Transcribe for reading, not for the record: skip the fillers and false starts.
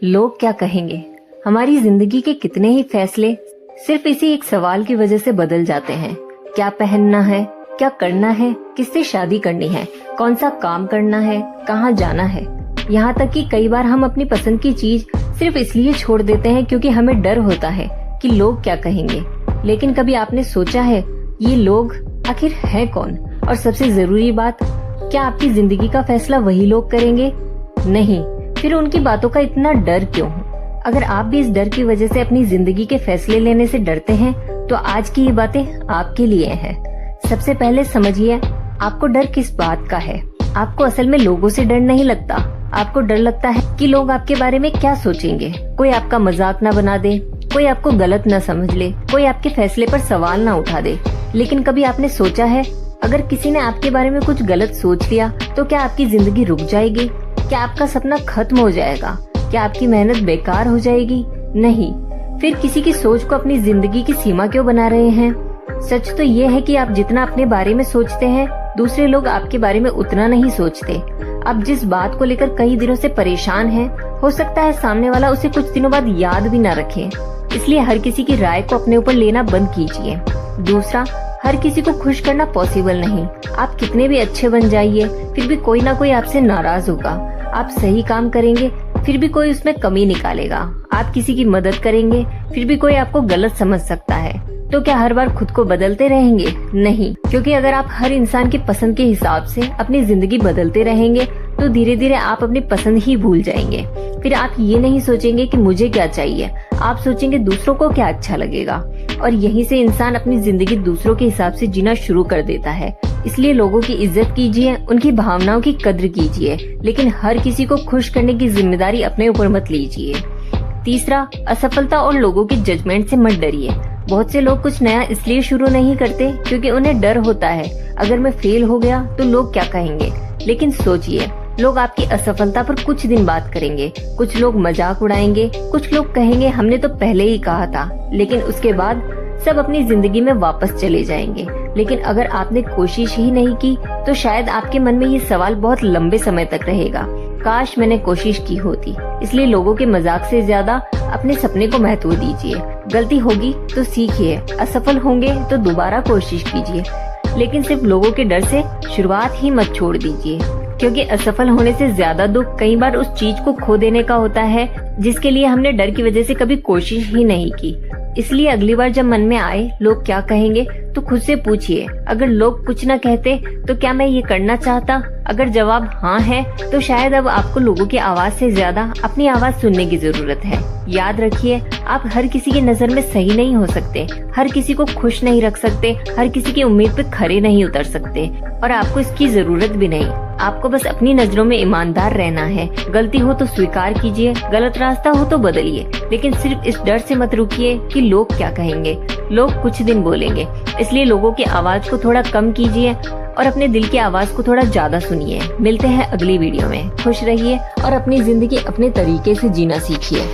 लोग क्या कहेंगे? हमारी जिंदगी के कितने ही फैसले सिर्फ इसी एक सवाल की वजह से बदल जाते हैं। क्या पहनना है, क्या करना है, किससे शादी करनी है, कौन सा काम करना है, कहाँ जाना है। यहाँ तक कि कई बार हम अपनी पसंद की चीज सिर्फ इसलिए छोड़ देते हैं क्योंकि हमें डर होता है कि लोग क्या कहेंगे। लेकिन कभी आपने सोचा है ये लोग आखिर है कौन? और सबसे जरूरी बात, क्या आपकी जिंदगी का फैसला वही लोग करेंगे? नहीं, फिर उनकी बातों का इतना डर क्यों? अगर आप भी इस डर की वजह से अपनी जिंदगी के फैसले लेने से डरते हैं तो आज की ये बातें आपके लिए हैं। सबसे पहले समझिए आपको डर किस बात का है। आपको असल में लोगों से डर नहीं लगता, आपको डर लगता है कि लोग आपके बारे में क्या सोचेंगे। कोई आपका मजाक न बना दे, कोई आपको गलत न समझ ले, कोई आपके फैसले पर सवाल न उठा दे। लेकिन कभी आपने सोचा है अगर किसी ने आपके बारे में कुछ गलत सोच लिया तो क्या आपकी जिंदगी रुक जाएगी? क्या आपका सपना खत्म हो जाएगा? क्या आपकी मेहनत बेकार हो जाएगी? नहीं। फिर किसी की सोच को अपनी जिंदगी की सीमा क्यों बना रहे हैं? सच तो ये है कि आप जितना अपने बारे में सोचते हैं दूसरे लोग आपके बारे में उतना नहीं सोचते। आप जिस बात को लेकर कई दिनों से परेशान हैं, हो सकता है सामने वाला उसे कुछ दिनों बाद याद भी न रखे। इसलिए हर किसी की राय को अपने ऊपर लेना बंद कीजिए। दूसरा, हर किसी को खुश करना पॉसिबल नहीं। आप कितने भी अच्छे बन जाइए फिर भी कोई ना कोई आपसे नाराज होगा। आप सही काम करेंगे फिर भी कोई उसमें कमी निकालेगा। आप किसी की मदद करेंगे फिर भी कोई आपको गलत समझ सकता है। तो क्या हर बार खुद को बदलते रहेंगे? नहीं, क्योंकि अगर आप हर इंसान की पसंद के हिसाब से अपनी जिंदगी बदलते रहेंगे तो धीरे धीरे आप अपनी पसंद ही भूल जाएंगे। फिर आप ये नहीं सोचेंगे कि मुझे क्या चाहिए, आप सोचेंगे दूसरों को क्या अच्छा लगेगा। और यहीं से इंसान अपनी जिंदगी दूसरों के हिसाब से जीना शुरू कर देता है। इसलिए लोगों की इज्जत कीजिए, उनकी भावनाओं की कद्र कीजिए, लेकिन हर किसी को खुश करने की जिम्मेदारी अपने ऊपर मत लीजिए। तीसरा, असफलता और लोगों के जजमेंट से मत डरिए। बहुत से लोग कुछ नया इसलिए शुरू नहीं करते क्योंकि उन्हें डर होता है अगर मैं फेल हो गया तो लोग क्या कहेंगे। लेकिन सोचिए, लोग आपकी असफलता पर कुछ दिन बात करेंगे, कुछ लोग मजाक उड़ाएंगे, कुछ लोग कहेंगे हमने तो पहले ही कहा था, लेकिन उसके बाद सब अपनी जिंदगी में वापस चले जाएंगे। लेकिन अगर आपने कोशिश ही नहीं की तो शायद आपके मन में ये सवाल बहुत लंबे समय तक रहेगा, काश मैंने कोशिश की होती। इसलिए लोगों के मजाक से ज्यादा अपने सपने को महत्व दीजिए। गलती होगी तो सीखिए, असफल होंगे तो दोबारा कोशिश कीजिए, लेकिन सिर्फ लोगों के डर से शुरुआत ही मत छोड़ दीजिए। क्योंकि असफल होने से ज्यादा दुख कई बार उस चीज को खो देने का होता है जिसके लिए हमने डर की वजह से कभी कोशिश ही नहीं की। इसलिए अगली बार जब मन में आए लोग क्या कहेंगे तो खुद से पूछिए, अगर लोग कुछ न कहते तो क्या मैं ये करना चाहता? अगर जवाब हाँ है तो शायद अब आपको लोगों की आवाज से ज्यादा अपनी आवाज सुनने की जरूरत है। याद रखिए, आप हर किसी की नजर में सही नहीं हो सकते, हर किसी को खुश नहीं रख सकते, हर किसी की उम्मीद पे खरे नहीं उतर सकते, और आपको इसकी जरूरत भी नहीं। आपको बस अपनी नजरों में ईमानदार रहना है। गलती हो तो स्वीकार कीजिए, गलत रास्ता हो तो बदलिए, लेकिन सिर्फ इस डर से मत रुकिए कि लोग क्या कहेंगे। लोग कुछ दिन बोलेंगे, इसलिए लोगों की आवाज को थोड़ा कम कीजिए और अपने दिल की आवाज को थोड़ा ज्यादा सुनिए। मिलते हैं अगली वीडियो में। खुश रहिए और अपनी जिंदगी अपने तरीके से जीना सीखिए।